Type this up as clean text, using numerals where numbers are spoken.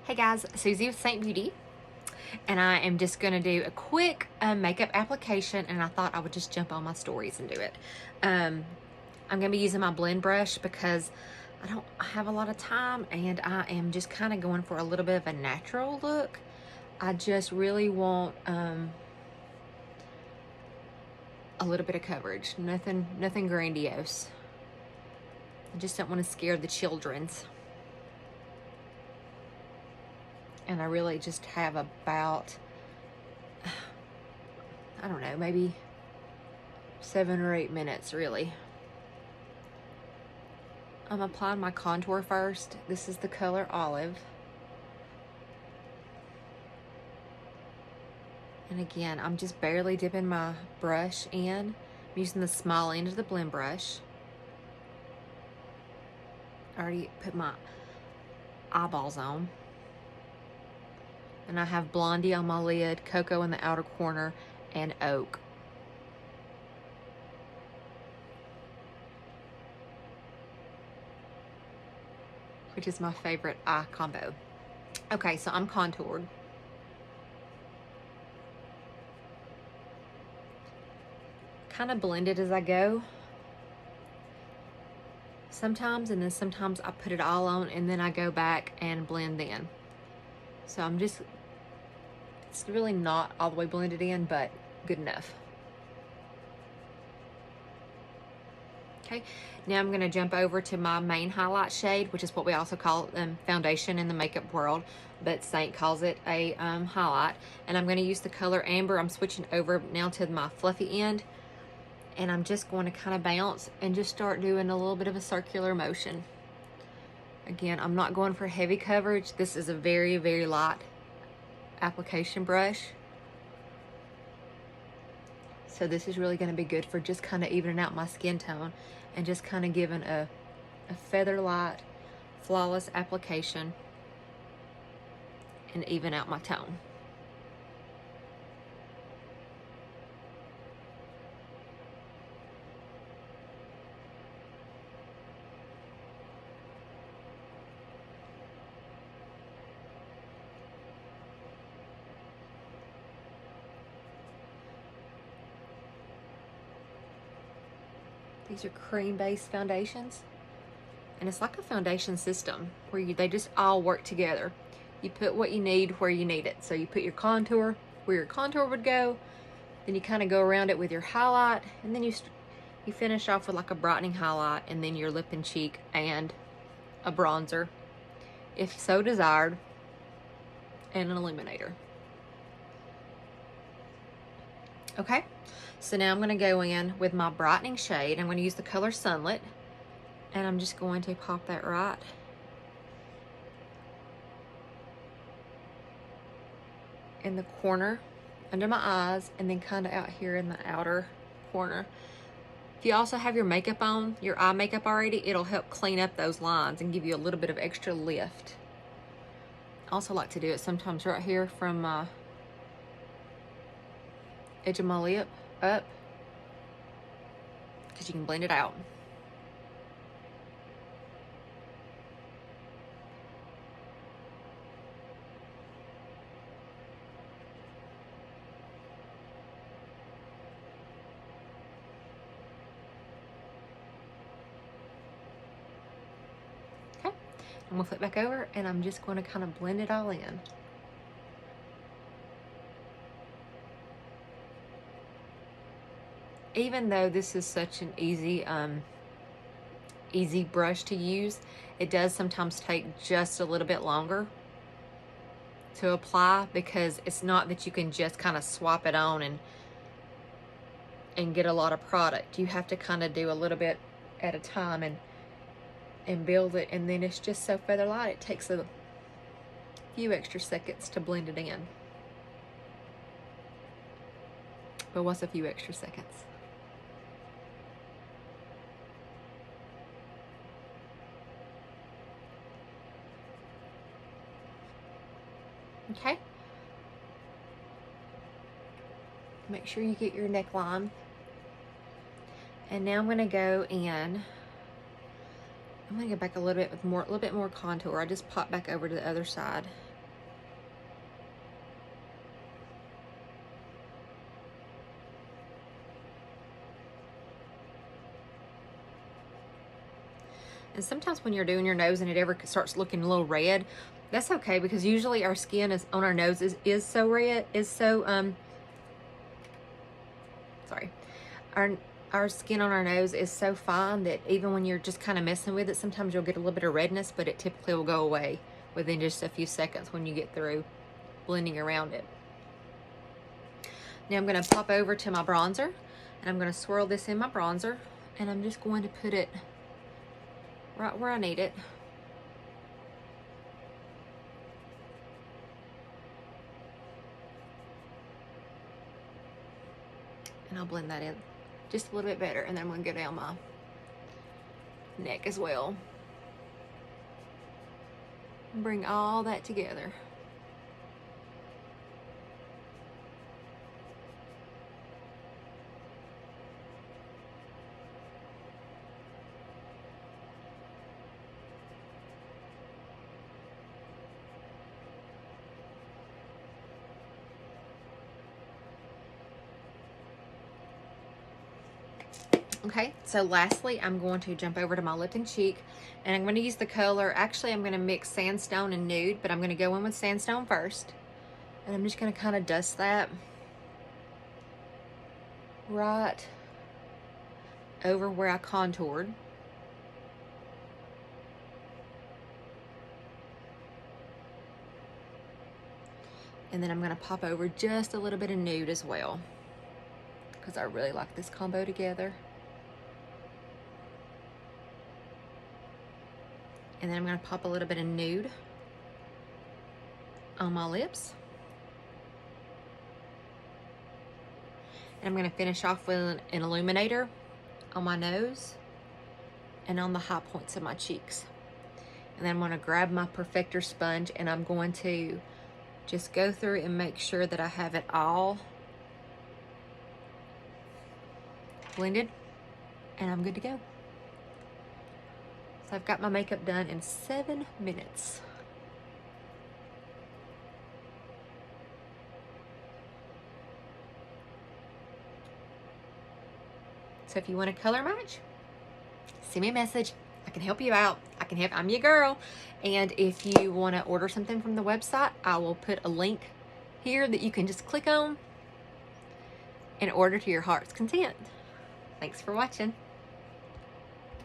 Hey guys, Susie with St. Beauty, and I am just going to do a quick makeup application, and I thought I would just jump on my stories and do it. I'm going to be using my blend brush because I don't have a lot of time, and I am just kind of going for a little bit of a natural look. I just really want a little bit of coverage, nothing grandiose. I just don't want to scare the children's. And I really just have about, I don't know, maybe 7 or 8 minutes really. I'm applying my contour first. This is the color Olive. And again, I'm just barely dipping my brush in. I'm using the small end of the blend brush. I already put my eyeballs on. And I have Blondie on my lid, Cocoa in the outer corner, and Oak. Which is my favorite eye combo. Okay, so I'm contoured. Kind of blend it as I go. Sometimes, and then sometimes I put it all on and then I go back and blend in. So it's really not all the way blended in, but good enough. Okay, now I'm gonna jump over to my main highlight shade, which is what we also call foundation in the makeup world, but Saint calls it a highlight. And I'm gonna use the color Amber. I'm switching over now to my fluffy end, and I'm just going to kind of bounce and just start doing a little bit of a circular motion. Again, I'm not going for heavy coverage. This is a very, very light application brush. So this is really going to be good for just kind of evening out my skin tone and just kind of giving a feather light, flawless application and even out my tone. These are cream-based foundations, and it's like a foundation system where they just all work together. You put what you need where you need it. So you put your contour where your contour would go, then you kind of go around it with your highlight, and then you finish off with like a brightening highlight, and then your lip and cheek and a bronzer, if so desired, and an illuminator. Okay, so now I'm going to go in with my brightening shade. I'm going to use the color Sunlit, and I'm just going to pop that right in the corner under my eyes, and then kind of out here in the outer corner. If you also have your makeup on, your eye makeup already, it'll help clean up those lines and give you a little bit of extra lift. I also like to do it sometimes right here from my edge of my lip up, because you can blend it out. Okay, I'm gonna flip back over, and I'm just going to kind of blend it all in. Even though this is such an easy brush to use, it does sometimes take just a little bit longer to apply, because it's not that you can just kind of swap it on and get a lot of product. You have to kind of do a little bit at a time and build it, and then it's just so feather light, it takes a few extra seconds to blend it in. But what's a few extra seconds? Okay. Make sure you get your neckline. And now I'm going to go in. I'm going to go back a little bit with a little bit more contour. I just pop back over to the other side And sometimes when you're doing your nose and it ever starts looking a little red, that's okay, because usually our skin is on our nose is so red, sorry. Our skin on our nose is so fine that even when you're just kind of messing with it, sometimes you'll get a little bit of redness, but it typically will go away within just a few seconds when you get through blending around it. Now I'm going to pop over to my bronzer, and I'm going to swirl this in my bronzer, and I'm just going to put it right where I need it. And I'll blend that in just a little bit better, and then I'm going to go down my neck as well. And bring all that together. Okay, so lastly, I'm going to jump over to my lip and cheek, and I'm going to use the color, actually I'm going to mix Sandstone and Nude, but I'm going to go in with Sandstone first. And I'm just going to kind of dust that right over where I contoured. And then I'm going to pop over just a little bit of Nude as well, because I really like this combo together. And then I'm going to pop a little bit of Nude on my lips. And I'm going to finish off with an illuminator on my nose and on the high points of my cheeks. And then I'm going to grab my Perfector sponge, and I'm going to just go through and make sure that I have it all blended, and I'm good to go. So I've got my makeup done in 7 minutes. So if you want to color match, send me a message. I can help you out. I'm your girl. And if you want to order something from the website, I will put a link here that you can just click on and order to your heart's content. Thanks for watching.